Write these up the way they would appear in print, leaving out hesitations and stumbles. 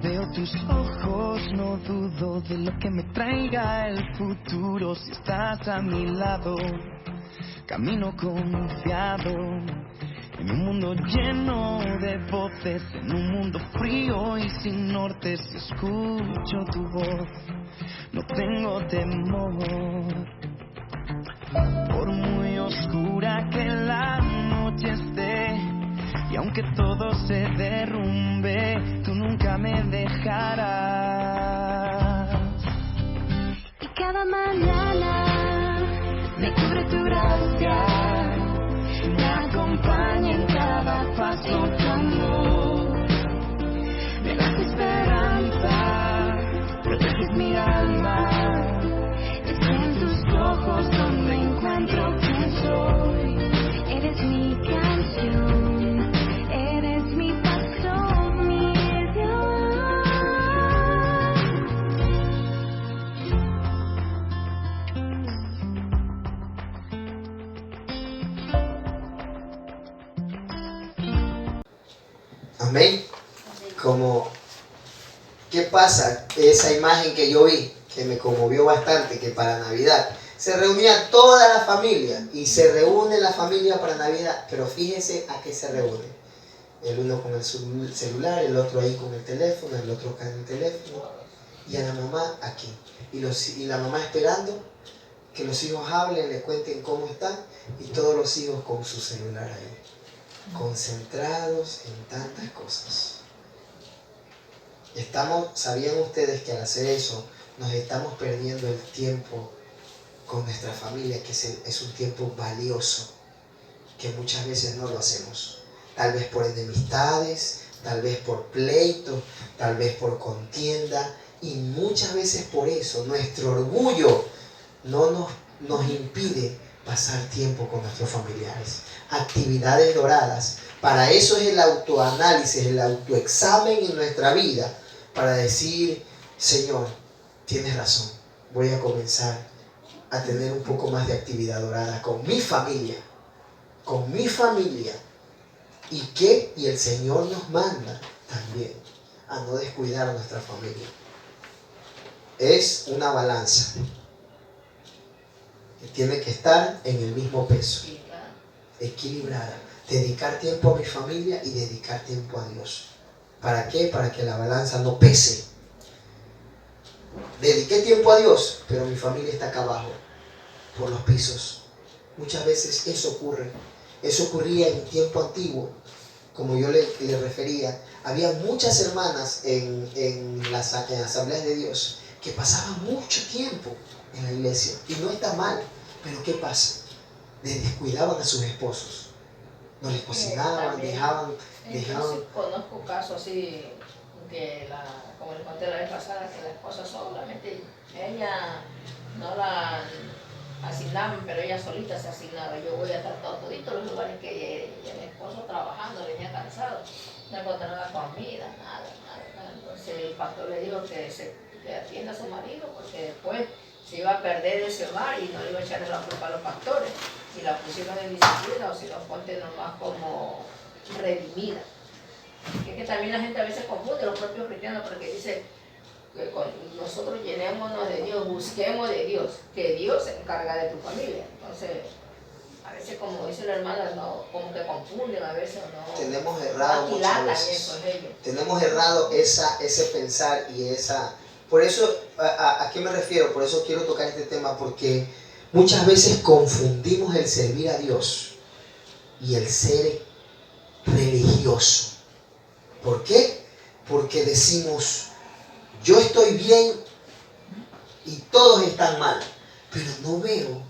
veo tus ojos, no dudo de lo que me traiga el futuro. Si estás a mi lado, camino confiado. En un mundo lleno de voces, en un mundo frío y sin norte, si escucho tu voz, no tengo temor. Por muy oscura que la noche esté, y aunque todo se derrumbe, tú nunca me dejarás. Y cada mañana me cubre tu gracia, me acompaña en cada paso tu amor. Me das esperanza, proteges mi alma. Es en tus ojos donde encuentro quién soy. Eres mi canción, eres mi pastor, mi Dios. Amén. Como, ¿qué pasa? Esa imagen que yo vi, que me conmovió bastante, que para Navidad se reunía toda la familia y se reúne la familia para Navidad, pero fíjese a qué se reúne. El uno con el celular, el otro ahí con el teléfono, el otro con el teléfono, y a la mamá aquí. Y la mamá esperando que los hijos hablen, le cuenten cómo están, y todos los hijos con su celular ahí, concentrados en tantas cosas. ¿Sabían ustedes que al hacer eso nos estamos perdiendo el tiempo con nuestra familia, que es un tiempo valioso, que muchas veces no lo hacemos? Tal vez por enemistades, tal vez por pleitos, tal vez por contienda, y muchas veces por eso nuestro orgullo no nos impide pasar tiempo con nuestros familiares. Actividades doradas. Para eso es el autoanálisis, el autoexamen en nuestra vida, para decir, Señor, tienes razón, voy a comenzar a tener un poco más de actividad dorada con mi familia. Y el Señor nos manda también a no descuidar a nuestra familia. Es una balanza que tiene que estar en el mismo peso, equilibrada. Dedicar tiempo a mi familia y dedicar tiempo a Dios. ¿Para qué? Para que la balanza no pese. Dediqué tiempo a Dios, pero mi familia está acá abajo, por los pisos. Muchas veces eso ocurre. Eso ocurría en tiempo antiguo, como yo le refería. Había muchas hermanas en las asambleas de Dios que pasaban mucho tiempo en la iglesia. Y no está mal, pero ¿qué pasa? Les descuidaban a sus esposos. No les cocinaban, dejaban. Conozco casos así, como les conté la vez pasada, que la esposa solamente, ella no la asignaban, pero ella solita se asignaba. Yo voy a estar toditos los lugares que ella, y el esposo trabajando, venía cansado, no encontraba comida, nada. Entonces el pastor le dijo que atienda a su marido, porque después se iba a perder ese hogar y no le iba a echar la culpa a los pastores. Si la pusieron en disciplina o si la ponte nomás como redimida. Es que también la gente a veces confunde, los propios cristianos, porque dice que nosotros llenémonos de Dios, busquemos de Dios, que Dios se encarga de tu familia. Entonces, a veces, como dice la hermana, no, como que confunden a veces, no. Tenemos errado muchas veces. Tenemos errado ese pensar y esa. Por eso, ¿a qué me refiero? Por eso quiero tocar este tema, porque muchas veces confundimos el servir a Dios y el ser religioso. ¿Por qué? Porque decimos, yo estoy bien y todos están mal, pero no veo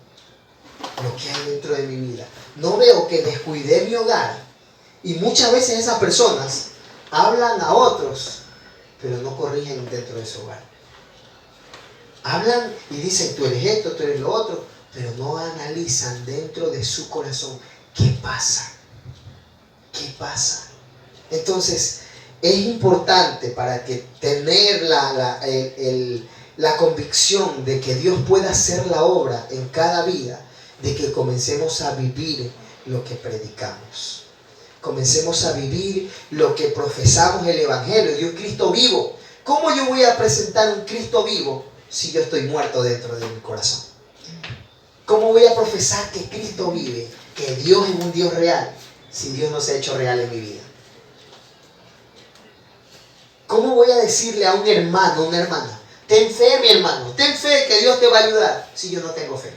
lo que hay dentro de mi vida. No veo que descuidé mi hogar. Y muchas veces esas personas hablan a otros, pero no corrigen dentro de su hogar. Hablan y dicen, tú eres esto, tú eres lo otro, pero no analizan dentro de su corazón qué pasa. ¿Qué pasa? Entonces, es importante para que tener la convicción de que Dios pueda hacer la obra en cada vida, de que comencemos a vivir lo que predicamos. Comencemos a vivir lo que profesamos el Evangelio de un Cristo vivo. ¿Cómo yo voy a presentar un Cristo vivo si yo estoy muerto dentro de mi corazón? ¿Cómo voy a profesar que Cristo vive, que Dios es un Dios real, si Dios no se ha hecho real en mi vida? ¿Cómo voy a decirle a un hermano, a una hermana, ten fe, mi hermano, ten fe que Dios te va a ayudar, si yo no tengo fe?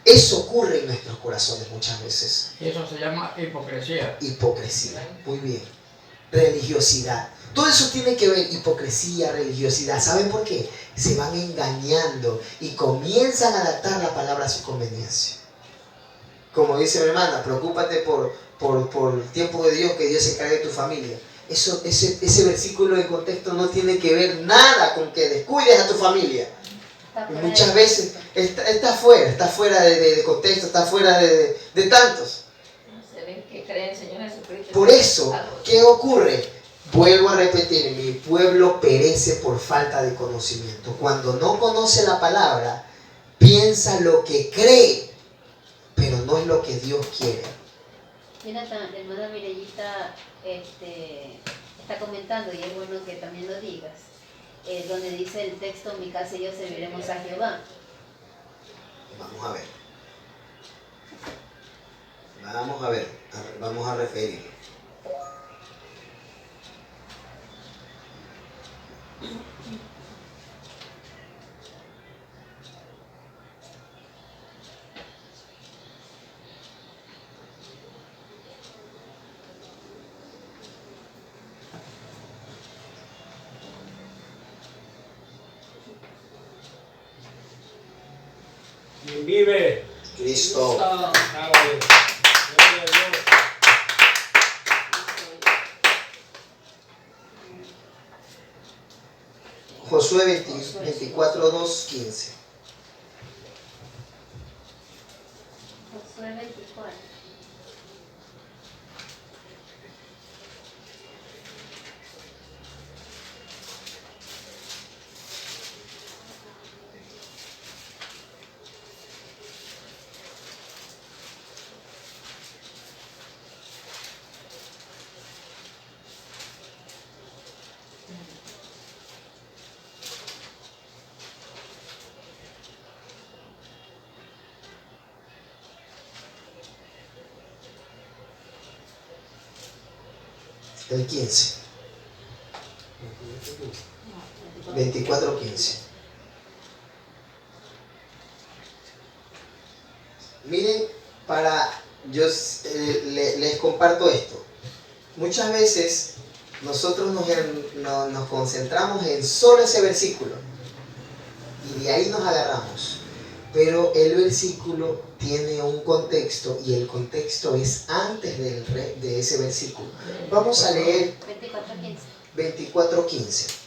Eso ocurre en nuestros corazones muchas veces. Y eso se llama hipocresía. Hipocresía, muy bien. Religiosidad. Todo eso tiene que ver, hipocresía, religiosidad. ¿Saben por qué? Se van engañando y comienzan a adaptar la palabra a su conveniencia. Como dice mi hermana, preocúpate por el tiempo de Dios, que Dios se encargue de tu familia. Ese versículo de contexto no tiene que ver nada con que descuides a tu familia. Muchas veces está fuera de contexto, está fuera de tantos. Se ven que creen, Señor Jesucristo. Por eso, ¿qué ocurre? Vuelvo a repetir, mi pueblo perece por falta de conocimiento. Cuando no conoce la palabra, piensa lo que cree, pero no es lo que Dios quiere. Jonathan, la hermana Mirellita está comentando, y es bueno que también lo digas, donde dice el texto, mi casa y yo serviremos a Jehová. Vamos a referir. ¿Quién vive? Cristo. Gloria a Dios. Josué 24, 2, 15. Josué 24. El 15. 24, 15. Miren, les comparto esto. Muchas veces nosotros nos concentramos en solo ese versículo y de ahí nos agarramos. Pero el versículo tiene un contexto y el contexto es antes de ese versículo. Vamos a leer 24, 15.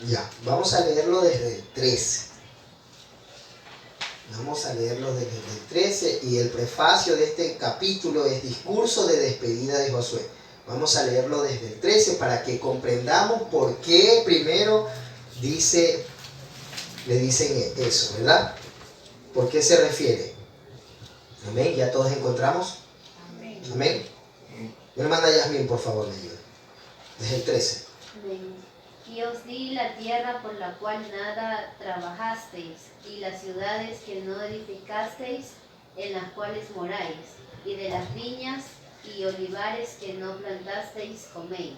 Ya, vamos a leerlo desde el 13. Vamos a leerlo desde el 13 y el prefacio de este capítulo es discurso de despedida de Josué. Vamos a leerlo desde el 13 para que comprendamos por qué primero le dicen eso, ¿verdad? ¿Por qué se refiere? Amén, ¿ya todos encontramos? Amén. Mi hermana Yasmín, por favor, me ayuda. Desde el 13. Amén. Y os di la tierra por la cual nada trabajasteis, y las ciudades que no edificasteis, en las cuales moráis, y de las viñas y olivares que no plantasteis coméis.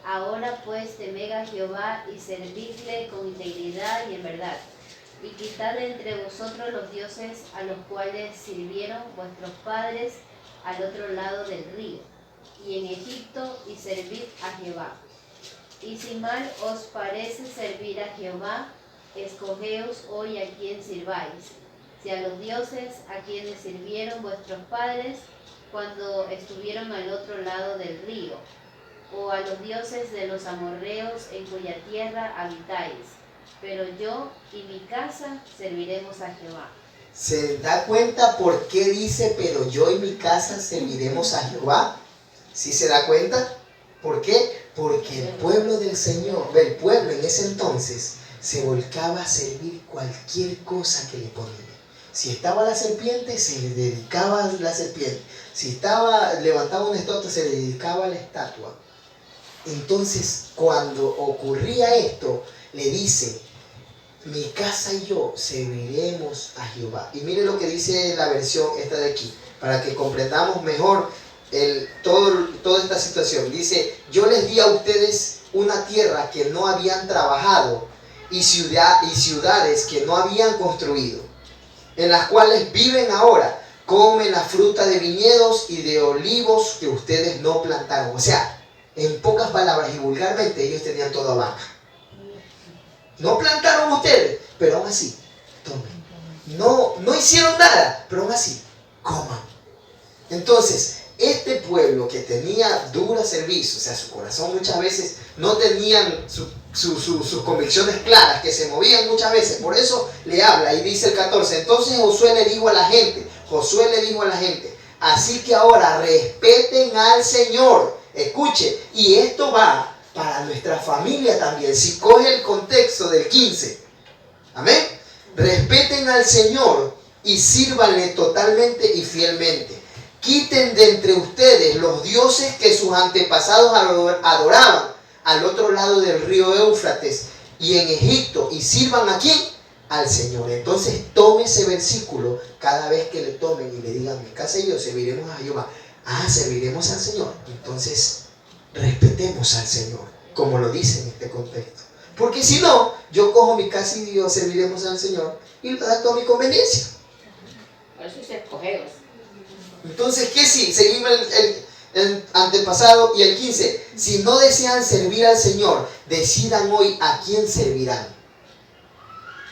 Ahora pues temed a Jehová y servidle con integridad y en verdad, y quitad de entre vosotros los dioses a los cuales sirvieron vuestros padres al otro lado del río, y en Egipto, y servid a Jehová. Y si mal os parece servir a Jehová, escogeos hoy a quién sirváis, si a los dioses a quienes sirvieron vuestros padres cuando estuvieron al otro lado del río, o a los dioses de los amorreos en cuya tierra habitáis, pero yo y mi casa serviremos a Jehová. ¿Se da cuenta por qué dice, pero yo y mi casa serviremos a Jehová? ¿Sí se da cuenta? ¿Por qué? Porque el pueblo del Señor, el pueblo en ese entonces, se volcaba a servir cualquier cosa que le ponían. Si estaba la serpiente, se le dedicaba a la serpiente. Si levantaba una estatua, se le dedicaba a la estatua. Entonces, cuando ocurría esto, le dice, mi casa y yo serviremos a Jehová. Y mire lo que dice la versión esta de aquí, para que comprendamos mejor toda esta situación. Dice, yo les di a ustedes una tierra que no habían trabajado y ciudades que no habían construido, en las cuales viven ahora, comen la fruta de viñedos y de olivos que ustedes no plantaron. O sea, en pocas palabras y vulgarmente, ellos tenían todo abajo. No plantaron ustedes, pero aún así, tomen. No hicieron nada, pero aún así, coman. Entonces, este pueblo que tenía dura servicio, o sea, su corazón muchas veces no tenían sus convicciones claras, que se movían muchas veces, por eso le habla y dice el 14, entonces Josué le dijo a la gente, así que ahora respeten al Señor, escuche, y esto va para nuestra familia también, si coge el contexto del 15, amén, respeten al Señor y sírvanle totalmente y fielmente. Quiten de entre ustedes los dioses que sus antepasados adoraban al otro lado del río Éufrates y en Egipto, y sirvan ¿a quién? Al Señor. Entonces tome ese versículo cada vez que le tomen y le digan, mi casa y yo serviremos a Jehová. Serviremos al Señor. Entonces respetemos al Señor, como lo dice en este contexto. Porque si no, yo cojo mi casa y yo serviremos al Señor y lo adapto a mi conveniencia. Por eso se escogeos. Entonces, ¿qué sí? Seguimos el antepasado y el 15. Si no desean servir al Señor, decidan hoy a quién servirán.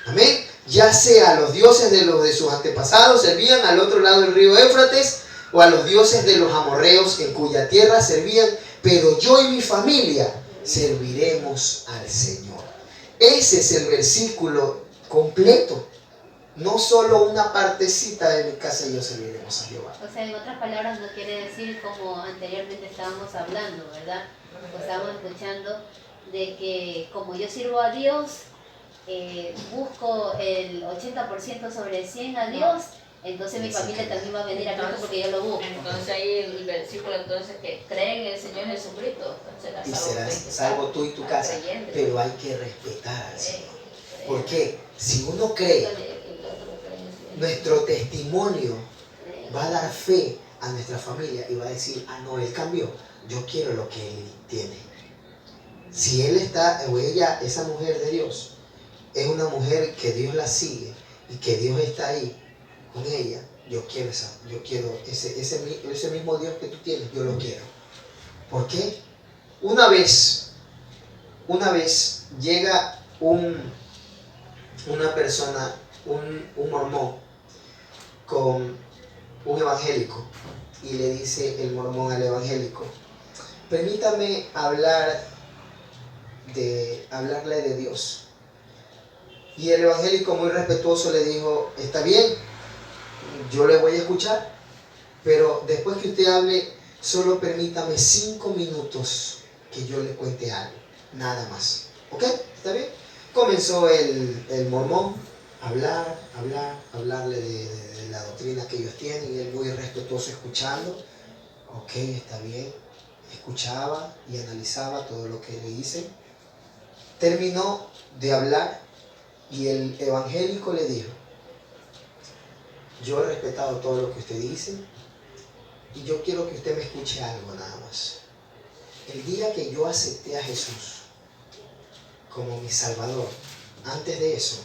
Amén. Ya sea a los dioses de sus antepasados servían al otro lado del río Éufrates, o a los dioses de los amorreos en cuya tierra servían, pero yo y mi familia serviremos al Señor. Ese es el versículo completo. No solo una partecita de mi casa y yo serviremos a Jehová. O sea, en otras palabras no quiere decir como anteriormente estábamos hablando, ¿verdad? O estábamos escuchando de que como yo sirvo a Dios, busco el 80% sobre 100 a Dios, entonces mi familia también va a venir a Cristo porque yo lo busco. Entonces ahí el versículo entonces que creen en el Señor Jesucristo, entonces Y serás salvo tú y tu casa, pero hay que respetar al Señor. ¿Por qué? Si uno cree, nuestro testimonio va a dar fe a nuestra familia y va a decir, no, él cambió, yo quiero lo que él tiene. Si él está, o ella, esa mujer de Dios, es una mujer que Dios la sigue y que Dios está ahí con ella, yo quiero ese mismo Dios que tú tienes, yo lo quiero. ¿Por qué? Una vez llega una persona, un mormón, con un evangélico, y le dice el mormón al evangélico, permítame hablarle de Dios. Y el evangélico muy respetuoso le dijo, está bien, yo le voy a escuchar, pero después que usted hable, solo permítame 5 minutos que yo le cuente algo, nada más. ¿Ok? ¿Está bien? Comenzó el mormón a hablarle de la doctrina que ellos tienen, y él muy respetuoso escuchando. Ok, está bien. Escuchaba y analizaba todo lo que le dice. Terminó de hablar y el evangélico le dijo, yo he respetado todo lo que usted dice y yo quiero que usted me escuche algo nada más. El día que yo acepté a Jesús como mi Salvador, antes de eso,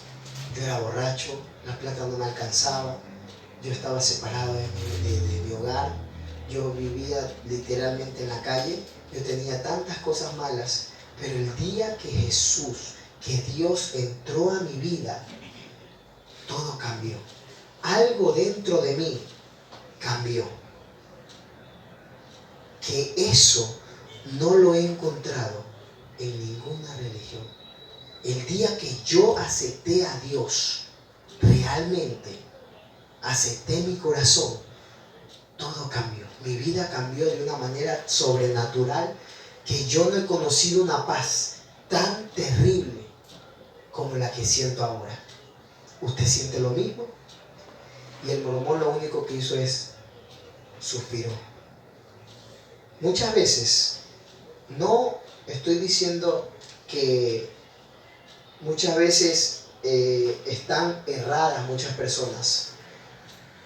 yo era borracho, la plata no me alcanzaba, yo estaba separado de mi hogar, yo vivía literalmente en la calle, yo tenía tantas cosas malas, pero el día que Dios entró a mi vida, todo cambió. Algo dentro de mí cambió. Que eso no lo he encontrado en ninguna religión. El día que yo acepté a Dios, realmente acepté mi corazón, todo cambió. Mi vida cambió de una manera sobrenatural que yo no he conocido una paz tan terrible como la que siento ahora. ¿Usted siente lo mismo? Y el mormón lo único que hizo es suspiró. Muchas veces, no estoy diciendo que muchas veces están erradas muchas personas.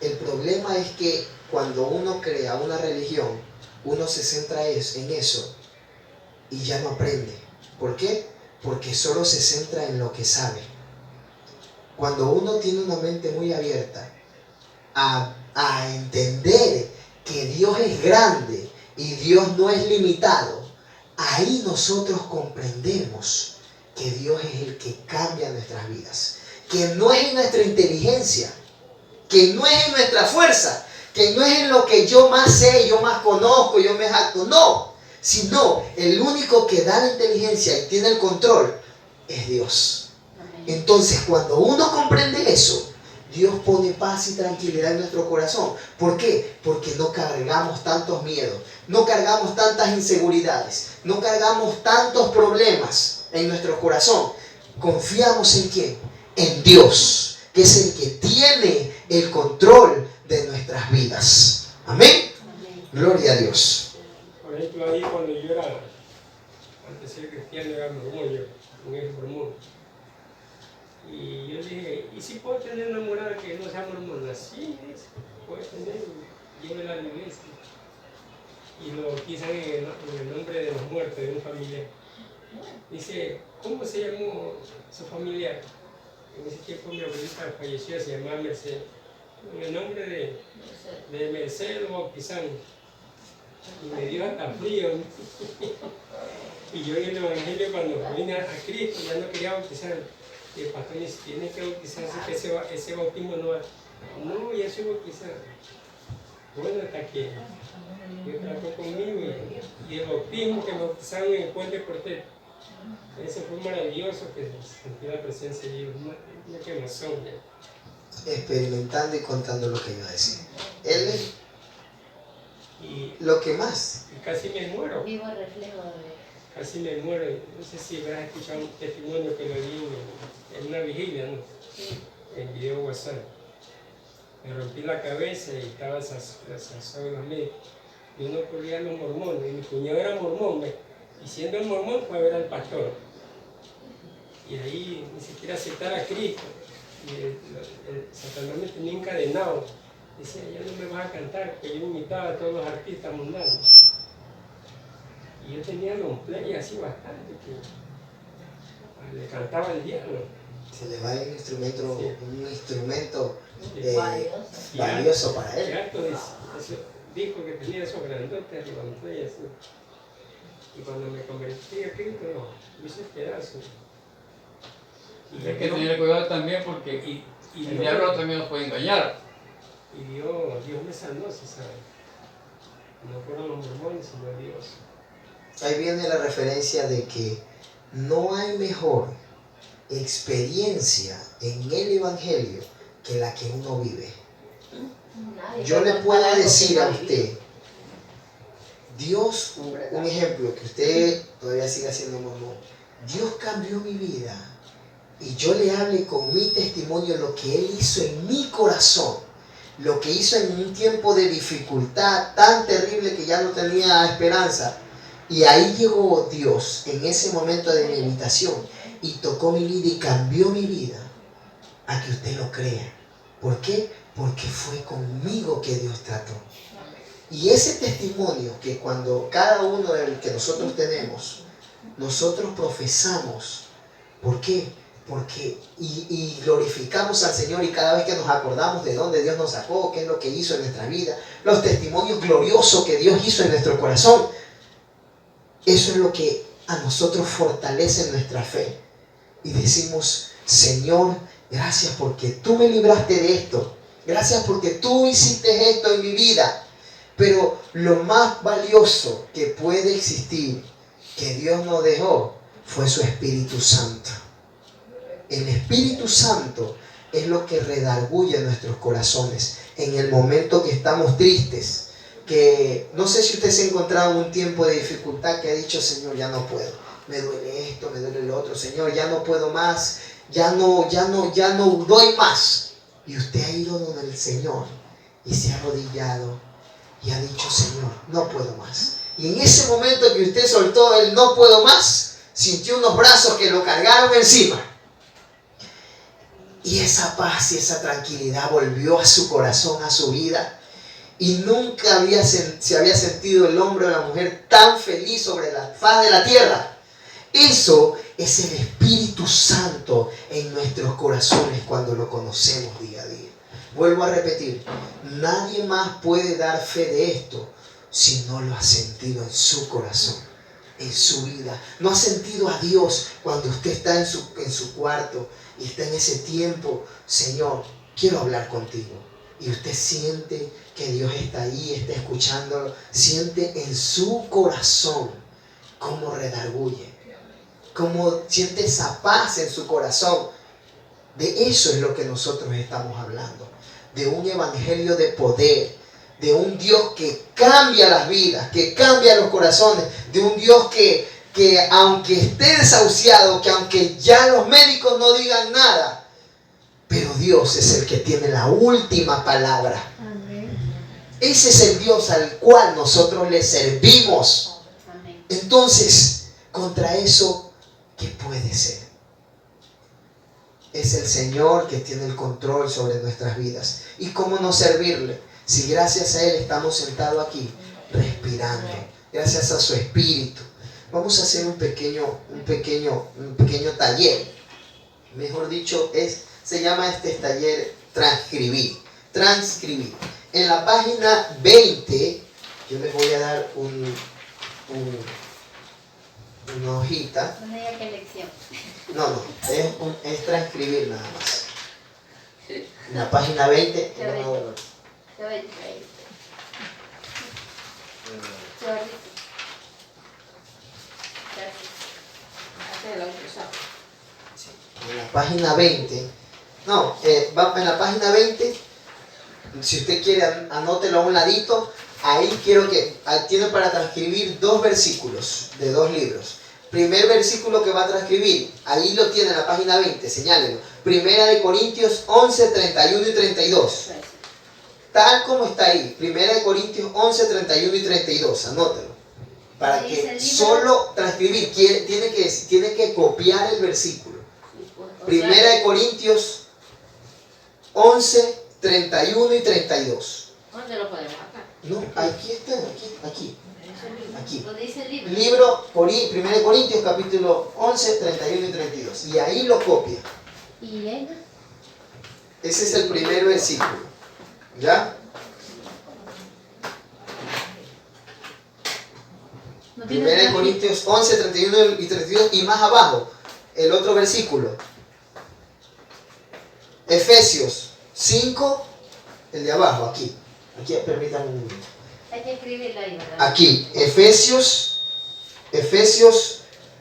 El problema es que cuando uno crea una religión, uno se centra en eso y ya no aprende. ¿Por qué? Porque solo se centra en lo que sabe. Cuando uno tiene una mente muy abierta a entender que Dios es grande y Dios no es limitado, ahí nosotros comprendemos que Dios es el que cambia nuestras vidas, que no es en nuestra inteligencia, que no es en nuestra fuerza, que no es en lo que yo más sé, yo más conozco, yo me jacto, no, sino el único que da la inteligencia y tiene el control es Dios. Entonces, cuando uno comprende eso, Dios pone paz y tranquilidad en nuestro corazón. ¿Por qué? Porque no cargamos tantos miedos, no cargamos tantas inseguridades, no cargamos tantos problemas en nuestro corazón. Confiamos en ¿quién? En Dios, que es el que tiene el control de nuestras vidas. Amén. Gloria a Dios. Por ejemplo, ahí cuando yo era, antes de ser cristiano, era mormón, yo, un ex mormón. Y yo dije, ¿y si puedo tener una morada que no sea mormona? Sí, puede tener, llévela a la iglesia. Y lo bautizan en el nombre de los muertos de un familiar. Dice, ¿cómo se llamó su familiar? En ese tiempo mi abuelita falleció, se llamaba Mercedes. En el nombre de Mercedes lo bautizaron. Y me dio hasta frío. Y yo en el Evangelio, cuando vine a Cristo, ya no quería bautizar. Y el pastor dice, tienes que bautizarse, que ese bautismo no va. No, ya soy bautizado. Bueno, hasta que Dios trató conmigo y el bautismo que me bautizaron en el Puente Cortés. Eso fue maravilloso, que sentí la presencia de Dios, una quemazón. Experimentando y contando lo que iba a decir. Él y lo que más. Y casi me muero. Vivo reflejo de... Casi me muero. No sé si habrás escuchado un testimonio que lo di en una vigilia, ¿no? Sí. En video WhatsApp. Me rompí la cabeza y estaba asazado en los médicos. Y uno corría a los mormones. Y mi cuñado era mormón, y siendo el mormón fue a ver al pastor. Y ahí ni siquiera aceptar a Cristo. Y Satanás me tenía encadenado. Decía, ya no me vas a cantar, porque yo imitaba a todos los artistas mundanos. Y yo tenía long play así bastante, que le cantaba al diablo. Se le va un instrumento, sí. Un instrumento Valioso. valioso para él. Y harto de eso, dijo que tenía esos grandotes long play así. Y cuando me convertí a Cristo, no, hice pedazo. Y hay que tener cuidado también porque el diablo también nos puede engañar. Y Dios me sanó, se sabe. No fueron los mormones, sino Dios. Ahí viene la referencia de que no hay mejor experiencia en el Evangelio que la que uno vive. Nadie Yo puede le puedo contar algo decir que no a ha vivido. usted, Dios, un ejemplo, que usted todavía siga siendo mormón, Dios cambió mi vida y yo le hablé con mi testimonio lo que Él hizo en mi corazón, lo que hizo en un tiempo de dificultad tan terrible que ya no tenía esperanza. Y ahí llegó Dios en ese momento de mi invitación y tocó mi vida y cambió mi vida a que usted lo crea. ¿Por qué? Porque fue conmigo que Dios trató. Y ese testimonio que cuando cada uno de los que nosotros tenemos, nosotros profesamos. ¿Por qué? Porque y glorificamos al Señor y cada vez que nos acordamos de dónde Dios nos sacó, qué es lo que hizo en nuestra vida, los testimonios gloriosos que Dios hizo en nuestro corazón, eso es lo que a nosotros fortalece nuestra fe. Y decimos, Señor, gracias porque tú me libraste de esto. Gracias porque tú hiciste esto en mi vida. Pero lo más valioso que puede existir, que Dios nos dejó, fue su Espíritu Santo. El Espíritu Santo es lo que redarguye nuestros corazones en el momento que estamos tristes. Que no sé si usted se ha encontrado en un tiempo de dificultad que ha dicho, Señor, ya no puedo. Me duele esto, me duele lo otro. Señor, ya no puedo más. Ya no doy más. Y usted ha ido donde el Señor y se ha arrodillado y ha dicho, Señor, no puedo más. Y en ese momento que usted soltó el no puedo más, sintió unos brazos que lo cargaron encima. Y esa paz y esa tranquilidad volvió a su corazón, a su vida. Y nunca se había sentido el hombre o la mujer tan feliz sobre la faz de la tierra. Eso es el Espíritu Santo en nuestros corazones cuando lo conocemos día a día. Vuelvo a repetir, nadie más puede dar fe de esto si no lo ha sentido en su corazón, en su vida. No ha sentido a Dios cuando usted está en su cuarto y está en ese tiempo, Señor, quiero hablar contigo. Y usted siente que Dios está ahí, está escuchándolo, siente en su corazón cómo redarguye, cómo siente esa paz en su corazón. De eso es lo que nosotros estamos hablando, de un evangelio de poder, de un Dios que cambia las vidas, que cambia los corazones, de un Dios que aunque esté desahuciado, que aunque ya los médicos no digan nada, pero Dios es el que tiene la última palabra. Amén. Ese es el Dios al cual nosotros le servimos. Amén. Entonces, contra eso, ¿qué puede ser? Es el Señor que tiene el control sobre nuestras vidas. ¿Y cómo no servirle? Si gracias a Él estamos sentados aquí, respirando, gracias a su Espíritu. Vamos a hacer un pequeño taller. Mejor dicho, se llama este taller transcribir. En la página 20, yo les voy a dar una hojita. No diga qué lección. No, es transcribir nada más. En la página 20. En la página 20. En la página 20, si usted quiere, anótelo a un ladito. Ahí tiene para transcribir 2 versículos de 2 libros. Primer versículo que va a transcribir, ahí lo tiene en la página 20, señálelo. Primera de Corintios 11, 31 y 32. Tal como está ahí. Primera de Corintios 11, 31 y 32. Anótelo. Para que solo transcribir, tiene que copiar el versículo. Primera de Corintios 11, 31 y 32. ¿Dónde lo podemos acá? No, aquí está, aquí. Lo dice el libro. Libro, 1 Corintios, capítulo 11, 31 y 32. Y ahí lo copia. ¿Y él? Ese es el primer versículo. ¿Ya? No 1 Corintios 11, 31 y 32. Y más abajo, el otro versículo. Efesios 5, el de abajo, aquí. Aquí, permítanme un momento. Hay que escribirlo ahí, ¿verdad? Aquí, Efesios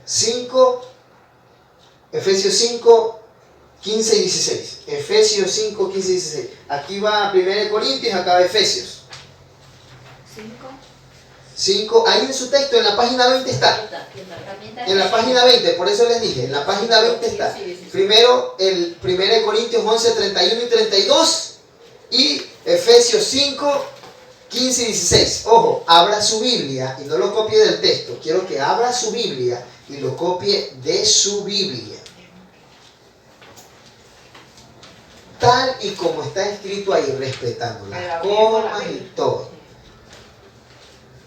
5, 15 y 16. Efesios 5, 15 y 16. Aquí va 1 Corintios, acá va Efesios. 5, ahí en su texto, en la página 20 está. En la página 20, por eso les dije, en la página 20 está. Primero, el 1 Corintios 11, 31 y 32. Y Efesios 5, 15 y 16. Ojo, abra su Biblia y no lo copie del texto. Quiero que abra su Biblia y lo copie de su Biblia. Tal y como está escrito ahí, respetando las comas y todo.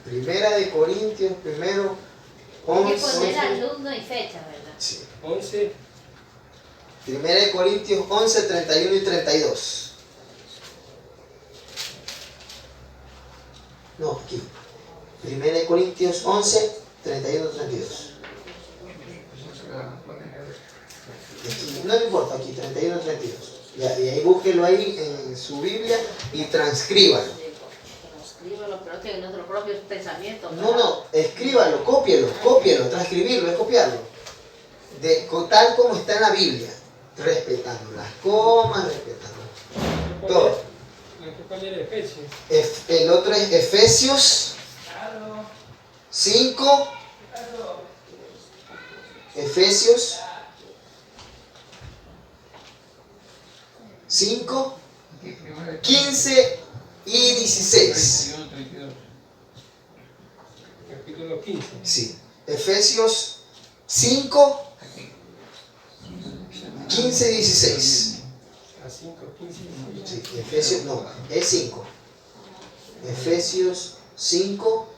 Primera de Corintios, primero 11. Hay que poner alumno y fecha, ¿verdad? Sí. 11. Primera de Corintios 11, 31 y 32. No, aquí. Primera de Corintios 11, 31 y 32. Aquí, no le importa, aquí, 31 y 32. Y ahí búsquelo ahí en su Biblia y transcríbalo. Escríbalo, pero que nuestros propios pensamientos. No, escríbalo, cópielo, transcribirlo, es copiarlo. Tal como está en la Biblia. respetando las comas, respetando todo. ¿Cuál era Efesios? El otro es Efesios 5. Efesios 5, 15 y 16. 32. Capítulo 15. Sí. Efesios 5, 15 y 16. A 5, 15 y 16. Sí, Efesios, no, es 5. Efesios 5.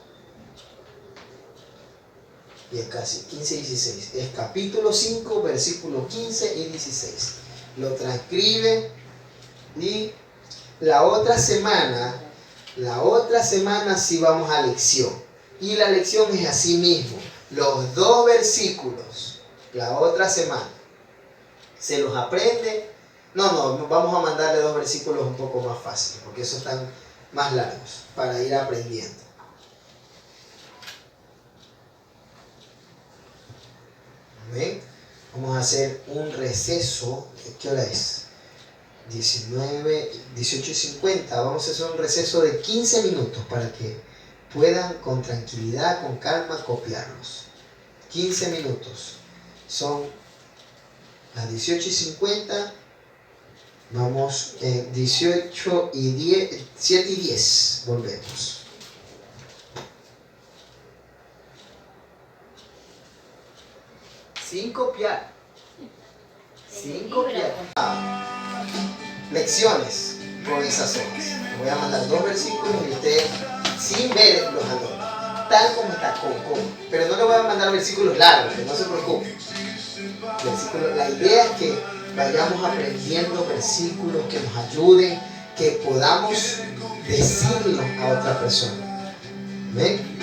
Y es casi 15 y 16. Es capítulo 5, versículo 15 y 16. Lo transcribe y la otra semana sí vamos a lección. Y la lección es así mismo. Los 2 versículos, la otra semana, se los aprende. No, vamos a mandarle 2 versículos un poco más fáciles, porque esos están más largos, para ir aprendiendo. Amén. Vamos a hacer un receso. ¿Qué hora es? 18:50. Vamos a hacer un receso de 15 minutos para que puedan con tranquilidad, con calma, copiarlos. 15 minutos. Son las 18:50. Vamos 18 y 10, 7 y 10. Volvemos. Sin copiar. Sin copiar. Lecciones con esas hojas. Les voy a mandar 2 versículos y ustedes, sin ver, los anotan. Tal como está, con. Pero no les voy a mandar versículos largos, que no se preocupen. La idea es que vayamos aprendiendo versículos que nos ayuden, que podamos decirlo a otra persona. ¿Ven?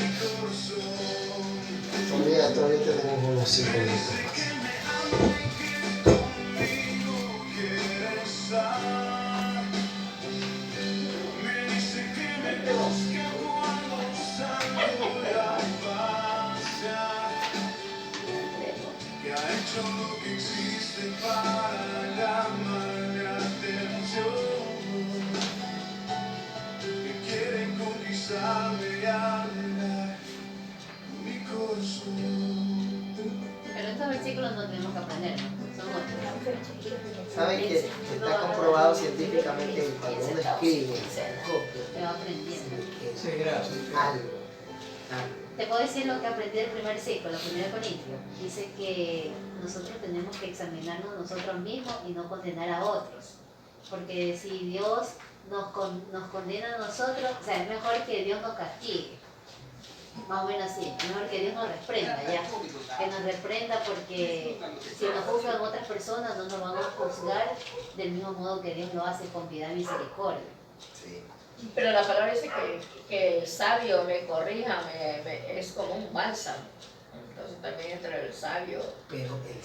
Todavía tenemos unos 5 minutos más. Pero estos versículos no tenemos que aprender, son otros. ¿Saben que está comprobado científicamente que cuando uno escribe, Te va aprendiendo. Sí, gracias. algo? Te puedo decir lo que aprendí del primer ciclo, la primera Corintios. Dice que nosotros tenemos que examinarnos nosotros mismos y no condenar a otros. Porque si Dios nos condena a nosotros, o sea, es mejor que Dios nos castigue. Más o menos así, es mejor que Dios nos reprenda, ya. Que nos reprenda porque si nos juzgan otras personas no nos van a juzgar del mismo modo que Dios lo hace con piedad y misericordia. Sí. Pero la palabra dice que el sabio me corrija, es como un bálsamo. Entonces también entre el sabio. Pero el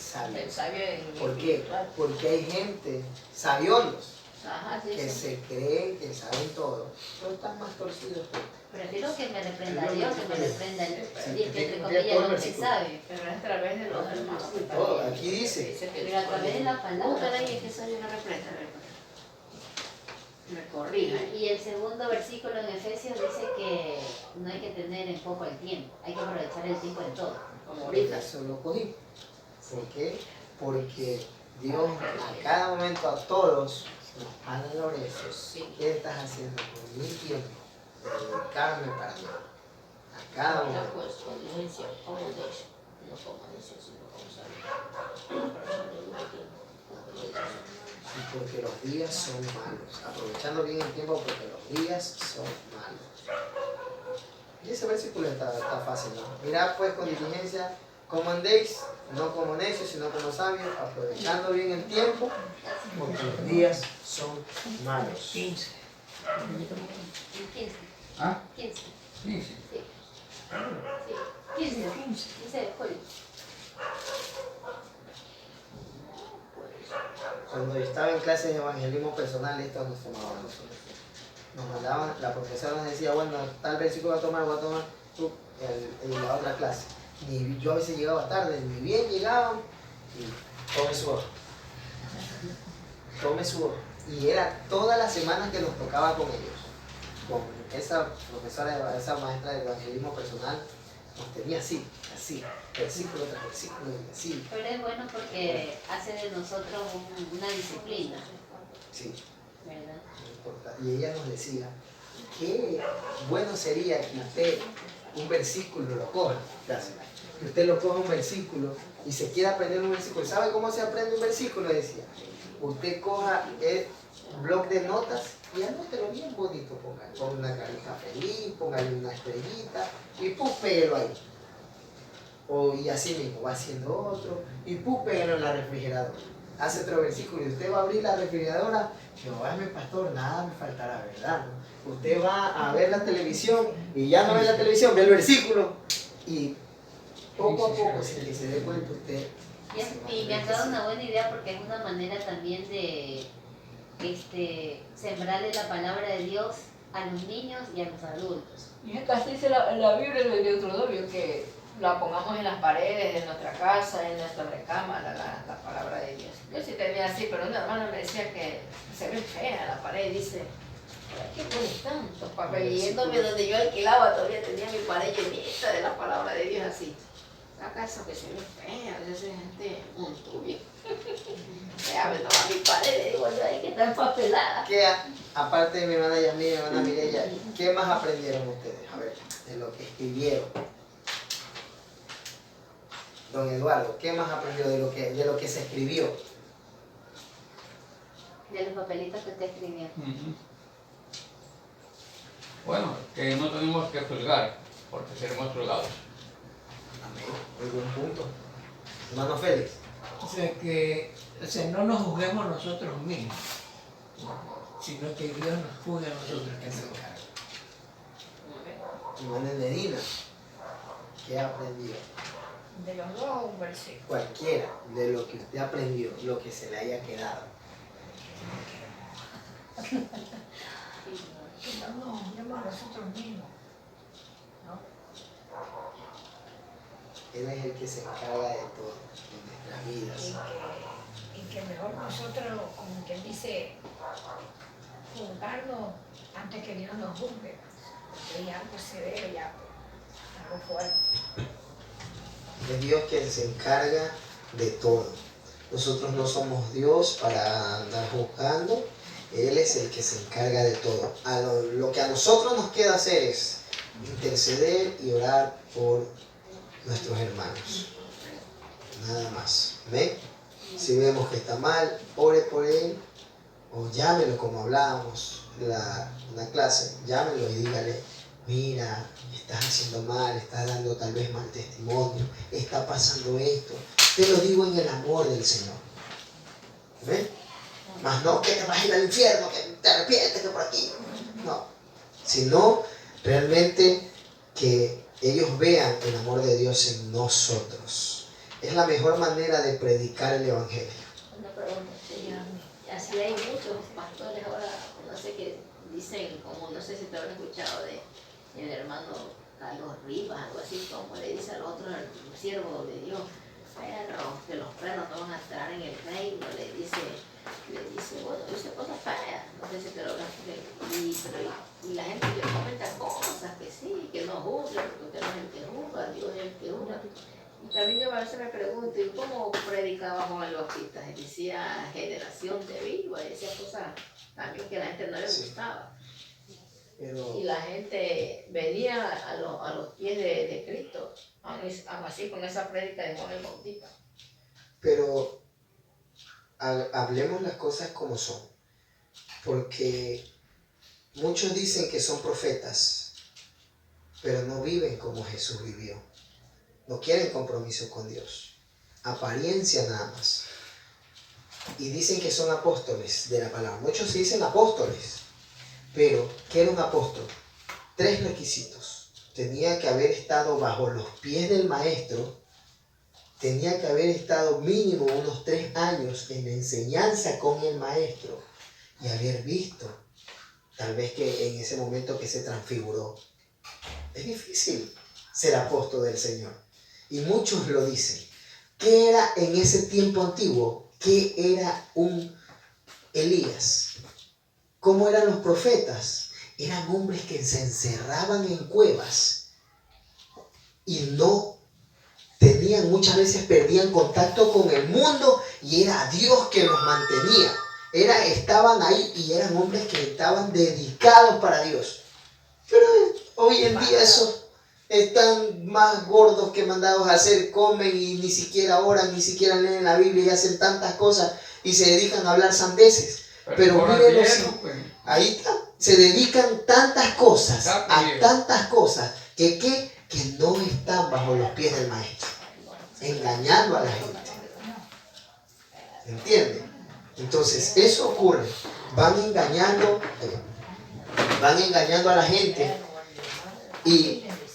sabio. En ¿Por qué? Porque hay gente, sabiolos, Ajá, sí, que sí. se creen que saben todo, pero están más torcidos que Prefiero que me reprenda Dios que me reprenda el Sí, que entre todo comillas el el hombre versículo. sabe. Pero es a través de los hermanos. todo. Aquí dice. Pero a través de la palabra. Búscala ahí que soy una reprenda. Me corrija. Y el segundo versículo en Efesios dice que no hay que tener en poco el tiempo, hay que aprovechar el tiempo en todo. Como ahorita. Eso lo cogí. ¿Por qué? Porque Dios a cada momento, a todos, nos para la oreja. ¿Qué estás haciendo con mi tiempo? Dedicarme para mí. A cada momento. Pues con diligencia, como de hecho, no como necio, sino como sabio. Y porque los días son malos. Aprovechando bien el tiempo porque los días son malos. Y ese versículo está fácil, ¿no? Mirad pues con diligencia cómo andéis, no como necios, sino como sabios, aprovechando bien el tiempo, porque los días son malos. 15. 15. ¿Ah? 15. 15. Sí. Sí. 15 de julio. Cuando yo estaba en clases de evangelismo personal, esto nos tomaban nosotros. Nos mandaban, la profesora nos decía, bueno, tal versículo voy a tomar tú en la otra clase. Yo a veces llegaba tarde, ni bien llegaban y tome su hoja. tome su hoja. Y era todas las semanas que nos tocaba con ellos. Con esa profesora, esa maestra de evangelismo personal, nos tenía así, versículo tras versículo, y así. Pero es bueno porque hace de nosotros una disciplina. Sí. ¿Verdad? No importa. Y ella nos decía, qué bueno sería que usted un versículo lo coja. Gracias. Que usted lo coja un versículo y se quiera aprender un versículo. ¿Sabe cómo se aprende un versículo? Decía. Usted coja el blog de notas y anótelo bien bonito. Ponga una carita feliz, póngale una estrellita y púspelo ahí. Y así mismo, va haciendo otro y púspelo en la refrigeradora. Hace otro versículo y usted va a abrir la refrigeradora. Jehová es mi pastor, nada me faltará, ¿verdad? Usted va a ver la televisión y ya no ve la televisión, ve el versículo y poco a poco, sin que se dé cuenta usted. Y me has dado una buena idea porque es una manera también de sembrarle la palabra de Dios a los niños y a los adultos. Y acá dice la Biblia de Deuteronomio que la pongamos en las paredes de nuestra casa, en nuestra recámara, la palabra de Dios. Yo sí tenía así, pero una hermana me decía que se ve fea la pared, dice, ¿por qué pones tantos papeles? Y yéndome donde yo alquilaba todavía tenía mi pared llenita de la palabra de Dios así. La casa que se ve fea, a veces gente montubia. Ya me toma mi pared y digo, ay, que está empapelada. ¿Qué, aparte de mi hermana Yasmín, mi hermana Mireya, qué más aprendieron ustedes? A ver, de lo que escribieron. Don Eduardo, ¿qué más aprendió de lo que se escribió? De los papelitos que usted escribió. Bueno, que no tenemos que juzgar, porque seremos juzgados. Amén. Muy buen punto. Hermano Félix. O sea, no nos juzguemos nosotros mismos, sino que Dios nos juzgue a nosotros que se encarga. Hermana Medina, ¿qué aprendió? De los dos un versículo. Cualquiera de lo que usted aprendió, lo que se le haya quedado. Que no nos juzguemos a nosotros mismos, ¿no? Él es el que se encarga de todo, de nuestras vidas. Y que mejor nosotros, como quien dice, juzgarnos antes que Dios nos juzgue. Porque ya algo severo, ya algo fuerte. Es Dios quien se encarga de todo. Nosotros no somos Dios para andar juzgando. Él es el que se encarga de todo. Lo que a nosotros nos queda hacer es interceder y orar por nuestros hermanos. Nada más. ¿Amén? Si vemos que está mal, ore por él o llámelo como hablábamos en la clase. Llámelo y dígale, mira, estás haciendo mal, estás dando tal vez mal testimonio, está pasando esto. Te lo digo en el amor del Señor. ¿Ven? Más no que te vas a ir al infierno, que te arrepientes, que por aquí. No. Sino realmente que ellos vean el amor de Dios en nosotros. Es la mejor manera de predicar el Evangelio. Una pregunta, así hay muchos pastores ahora, no sé qué dicen, como no sé si te habrán escuchado de el hermano Carlos Rivas, algo así, como le dice al otro, al siervo de Dios, que los perros no van a entrar en el reino, le dice, bueno, dice cosas feas, no sé si te lo habrás y la gente le comenta cosas que sí, que no juzga, porque usted no es el que juzga, Dios es el que juzga. Y también yo a veces me pregunto, ¿y cómo predicaba Juan el Bautista? Él decía generación de viva, y decía cosas también que a la gente no le gustaba. Pero Y la gente venía a los pies de Cristo, aún así con esa prédica de Juan el Bautista. Pero hablemos las cosas como son, porque muchos dicen que son profetas, pero no viven como Jesús vivió. No quieren compromiso con Dios, apariencia nada más. Y dicen que son apóstoles de la palabra. Muchos se dicen apóstoles, pero ¿qué era un apóstol? 3 requisitos. Tenía que haber estado bajo los pies del maestro, tenía que haber estado mínimo unos 3 años en la enseñanza con el maestro y haber visto, tal vez que en ese momento que se transfiguró. Es difícil ser apóstol del Señor. Y muchos lo dicen. ¿Qué era en ese tiempo antiguo? ¿Qué era un Elías. ¿Cómo eran los profetas? Eran hombres que se encerraban en cuevas y no tenían, muchas veces perdían contacto con el mundo y era Dios que los mantenía. Estaban ahí y eran hombres que estaban dedicados para Dios. Pero hoy en día esos están más gordos que mandados a hacer, comen y ni siquiera oran, ni siquiera leen la Biblia y hacen tantas cosas y se dedican a hablar sandeces. Pero mírenlo, ahí está, se dedican tantas cosas, que no están bajo los pies del maestro, engañando a la gente. ¿Entienden? Entonces, eso ocurre. Van engañando a la gente.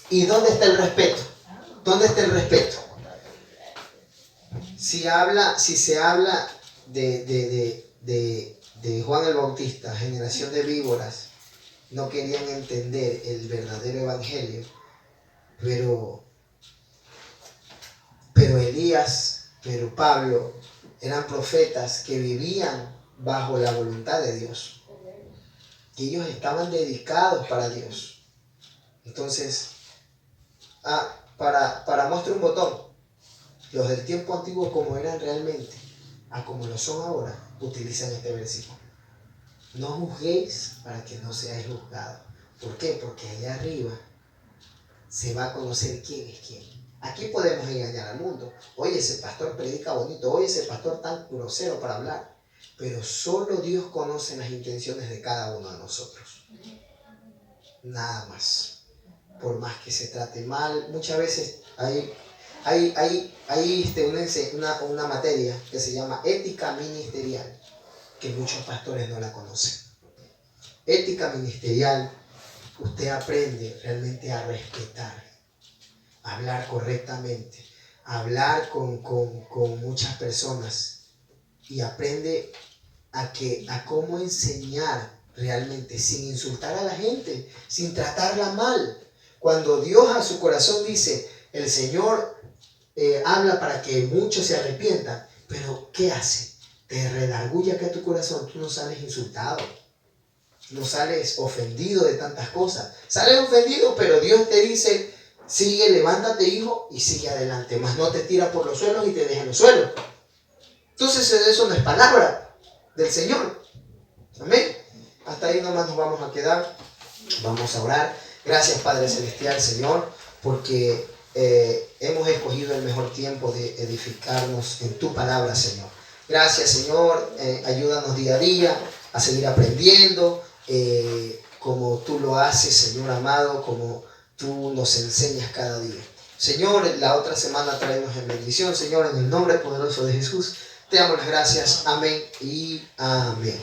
¿Y dónde está el respeto? ¿Dónde está el respeto? Si se habla de Juan el Bautista, generación de víboras, no querían entender el verdadero evangelio, pero Elías, pero Pablo, eran profetas que vivían bajo la voluntad de Dios, que ellos estaban dedicados para Dios. Entonces, para mostrar un botón, los del tiempo antiguo como eran realmente, a como lo son ahora, utilizan este versículo. No juzguéis para que no seáis juzgados. ¿Por qué? Porque allá arriba se va a conocer quién es quién. Aquí podemos engañar al mundo. Oye, ese pastor predica bonito. Oye, ese pastor tan grosero para hablar. Pero solo Dios conoce las intenciones de cada uno de nosotros. Nada más. Por más que se trate mal, muchas veces hay una materia que se llama ética ministerial, que muchos pastores no la conocen. Ética ministerial, usted aprende realmente a respetar, a hablar correctamente, a hablar con muchas personas y aprende a cómo enseñar realmente sin insultar a la gente, sin tratarla mal. Cuando Dios a su corazón dice, el Señor habla para que muchos se arrepientan, pero ¿qué hace? Te redarguye que a tu corazón, tú no sales insultado, no sales ofendido de tantas cosas. Sales ofendido, pero Dios te dice, sigue, levántate, hijo, y sigue adelante. Mas no te tira por los suelos y te deja en los suelos. Entonces eso no es palabra del Señor. Amén. Hasta ahí nomás nos vamos a quedar. Vamos a orar. Gracias, Padre Celestial, Señor, porque hemos escogido el mejor tiempo de edificarnos en tu palabra, Señor. Gracias, Señor. Ayúdanos día a día a seguir aprendiendo como tú lo haces, Señor amado, como tú nos enseñas cada día. Señor, la otra semana traemos en bendición, Señor, en el nombre poderoso de Jesús. Te damos las gracias. Amén y amén.